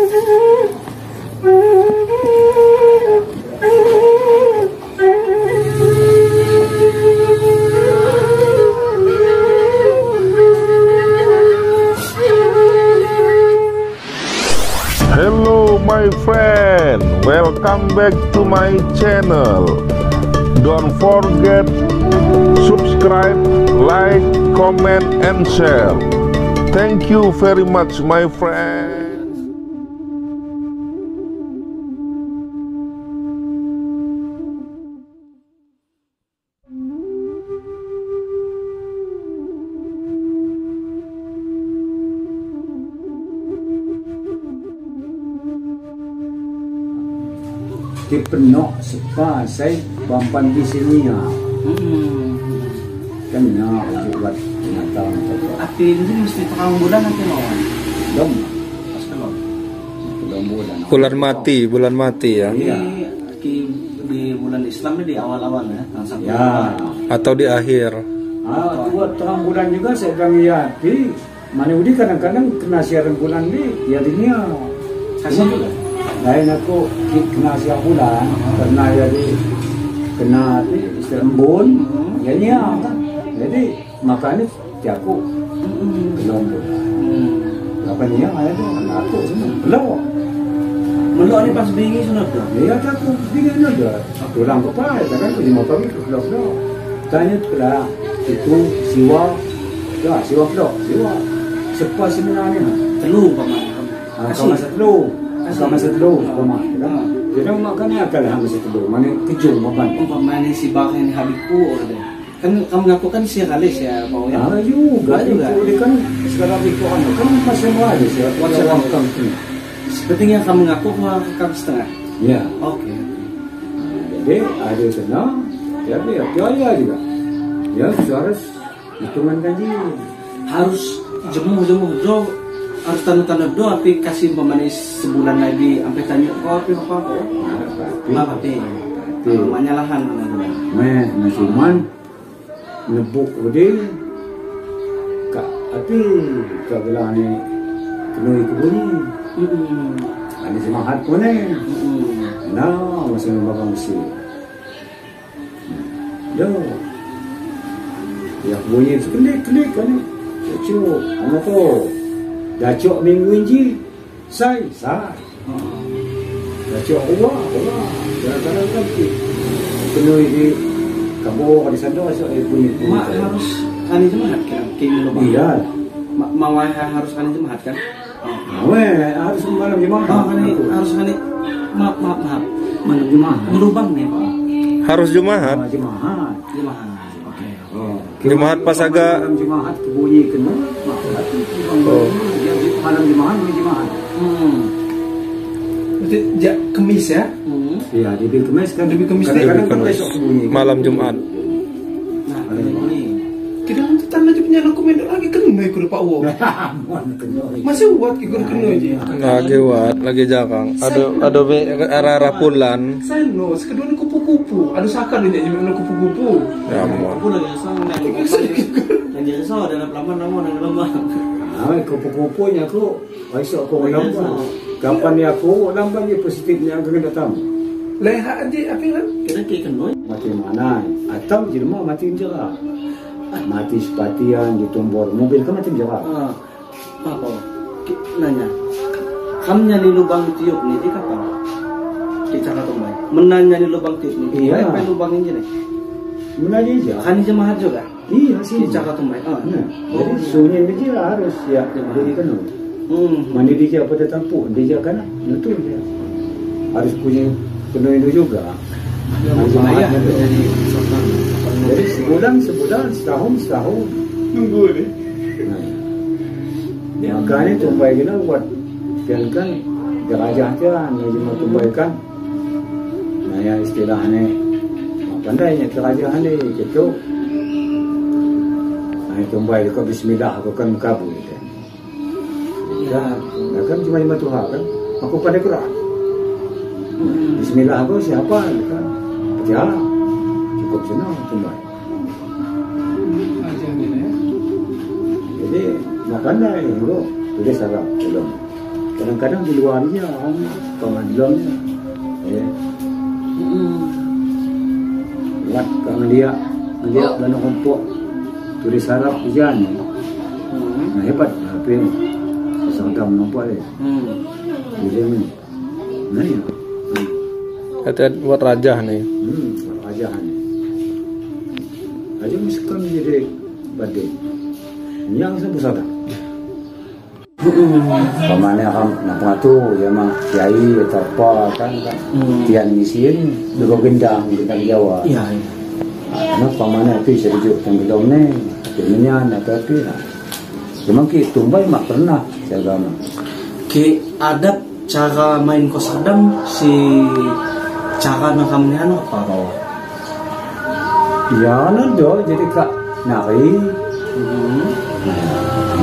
Hello my friend, welcome back to my channel. Don't forget subscribe, like, comment and share. Thank you very much my friend. Di penok sepa saya bampan di sini ya. Kan ya buat binatang atau api ini mesti terang bulan nanti lawan. dom Pas kelon. bulan Bulan mati ya. Ini di bulan Islam ini di awal-awal ya, tanggal 1 ya. Atau di akhir. Buat terang bulan juga saya bilang ya di mana udi kadang-kadang kena siaran bulan di ya dinya kasih juga. lain aku kena siang bulan karena jadi kena istilah embun ya kan jadi makanya aku belum bulan apa nih yang ada aku belum Melok ini pas bingi sudah tuh. ya aku bingung aja pulang ke pagi kan ke 5 pagi ke belum tanya lah itu siwa siwa sepas sebenarnya Telu paman. kalau masa telu jadi makanya adalah masa telu mana kejung makan Umpamanya si bak yang habiku ada. Kan kamu ngaku kan si kalis ya mau ya. juga itu kan sekarang itu kan masih mau aja sih kan Sepertinya kamu ngaku ke setengah. ya Oke. jadi ada sana tapi ya biaya juga ya harus hitungan gaji Harus jemu do harus tanda do tapi kasih pemanis sebulan lagi sampai tanya kok apa tapi namanya lahan cuman nebuk udah kak tapi kak bilang ini kenui kebuni ini semangat pun nah masih membakang besi ya bunyi klik kan cuk anak tu dah cuk minggu ini sai dah cuk Allah jangan kan kenui di kamu di sana bunyi mak harus kali jemaat kan king lo iya mawai harus kali jemaat kan harus malam jemaah harus kali maaf malam jemaah berubang nih Pak. Harus Jumahat. Jemaah Oke. Jumahat pas agak Jumahat kebunyi kena malam Jumahat Berarti Kemis ya? iya di Kemis kan kadang-kadang kan besok kebunyi malam Jumat. Nah ini kita nanti tanda aja punya aku main lagi kena ikut Pak Wo masih buat ikut kena aja Lagi wat, lagi jakang. Ada arah pulan. saya no sekedua ini kupu-kupu ada sakar dia jadi kupu-kupu Ya ampun. aku lagi sama yang jadi so dalam laman dalam kupu-kupunya aku besok aku lambat kapan ni aku lambat ni positifnya aku kena datang leha aja apa kan kita kena mati mana atau jelma mati jerah mati sepatian ditumbor mobil kan mati jerah apa nanya kamu nyari lubang tiup nih di kapal kita kata mai menanya di lubang tiup nih iya apa lubang ini nih menanya aja kan jemaat juga iya sih kita kata mai jadi sunyi dia harus ya jadi kan mandi dia apa tertampu dia kan itu dia harus punya penuh itu juga jadi sebulan setahun nunggu nih makanya tumpai gini buat kan derajatnya cuma tumpaikan nah ya istilahnya pandainya derajatnya gitu nah tumpai itu bismillah aku kan kabul ya kan cuma lima Tuhan kan aku pada Quran bismillah aku siapa kan ya cukup senang tumpai jadi makanya itu sudah salah belum kadang-kadang di luarnya pengadilannya ya lihat kalau dia dan kompok tulis harap ujian nah hebat tapi seragam nampak ya jadi ini nah ya Kata buat raja nih. Raja nih aja misalkan jadi badai yang sebesar pemane akan nampak tuh ya mah kiai atau apa kan tian ngisiin dua gendang Jawa Iya. Anak pamane itu bisa dijuk yang belum nih jadinya tapi memang ki tumbai mak pernah jaga mah Ki adab cara main kosadam si cara makamnya apa kau? ya do jadi kak nari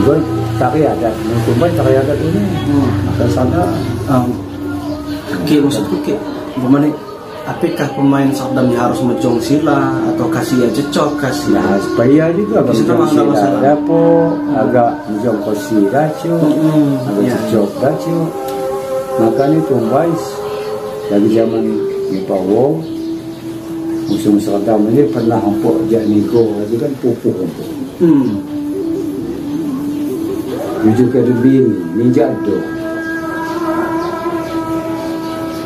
gue tari ada tumbai tari ada ini maka sana Ki maksudku Ki bagaimana apakah pemain sadam dia harus menjong sila atau kasih aja cocok kasih nah supaya juga Bisa bang masalah. dapo agak menjong kosi dacu agak cocok dacu makanya tumbai dari zaman ni Pawo musuh sadam ini pernah hampuk jak niko itu kan pupuk hampuk juga lebih minjak do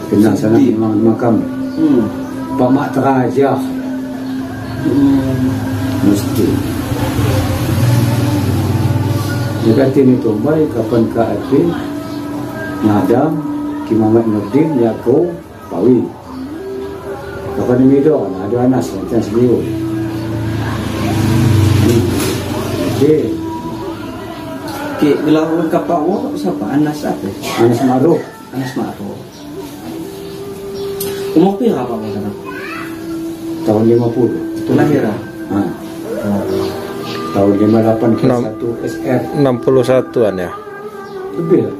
kena sana makam pamak terajah mesti jika ini tumbai kapan ke api ngadam ki Mamat Nurdin Yako Pawi kapan ini do ada anas macam seliu Ki bilang kapal wo siapa Anas apa? Anas Maruf Anas Maro. Umur pira apa sekarang? tahun 50 Itu lahir ah. Tahun 58 ke 1 SR 61-an ya. lebih lah.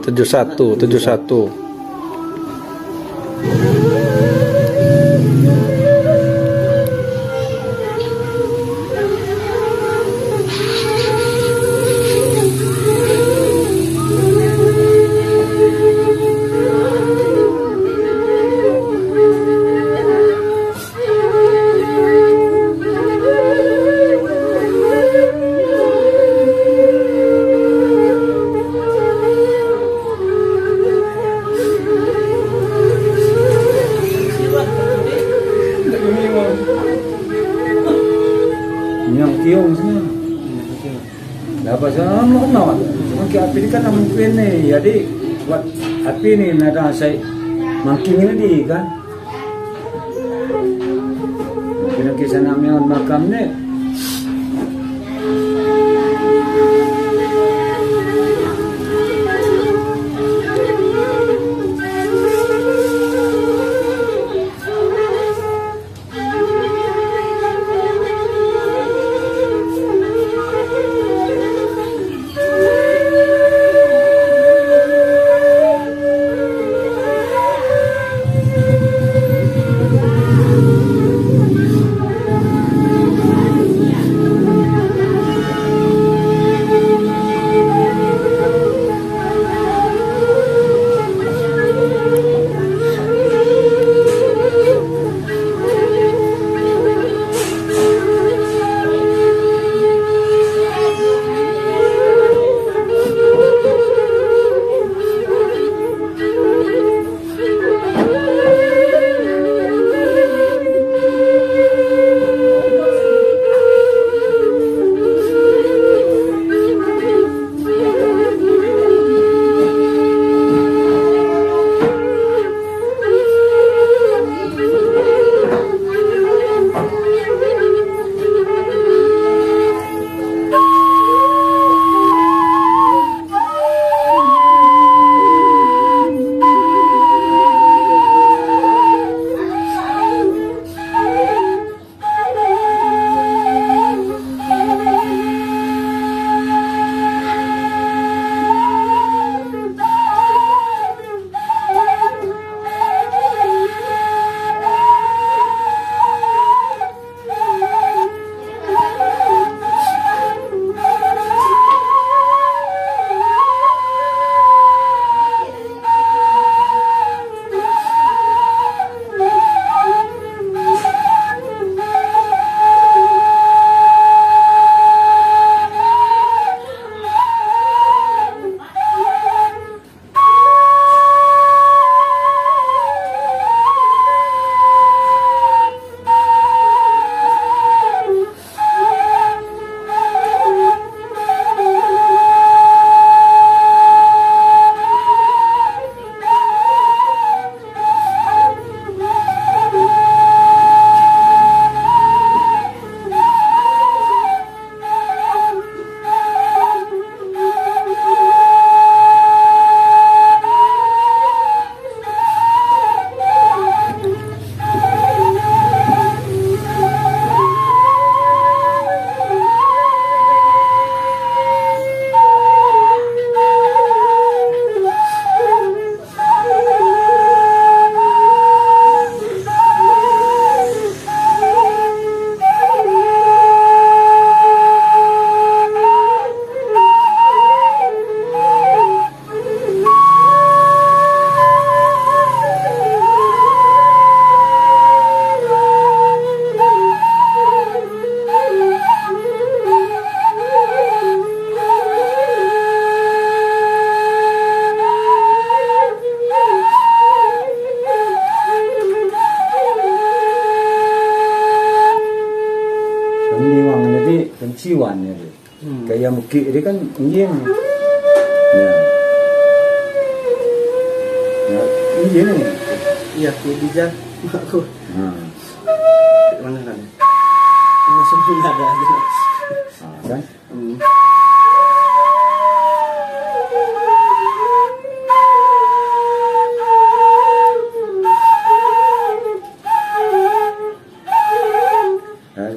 71. Yang tiung semua. Dapat sana normal. Cuma ke api ni kan mungkin ni. Jadi buat api ni nada saya makin ini kan. Mungkin kisah namanya makam ni. yang muki ini kan injin. Ya. Ya, injin nih. Iya, bisa aku. Nah, Mana kan? Langsung nggak ada aja. kan?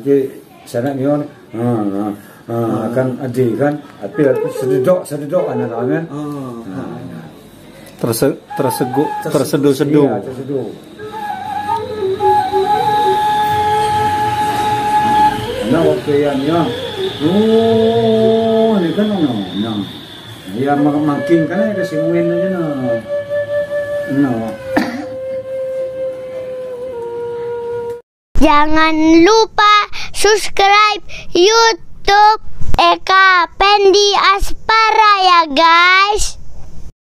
Jadi sana nion, kan adi kan, tapi sededok anak kan. Terseduh-seduh. Iya, terseduh. Nah waktu yang ini kan ya makin kan ada simuin aja Jangan lupa subscribe YouTube Eka Pendi Aspara ya guys.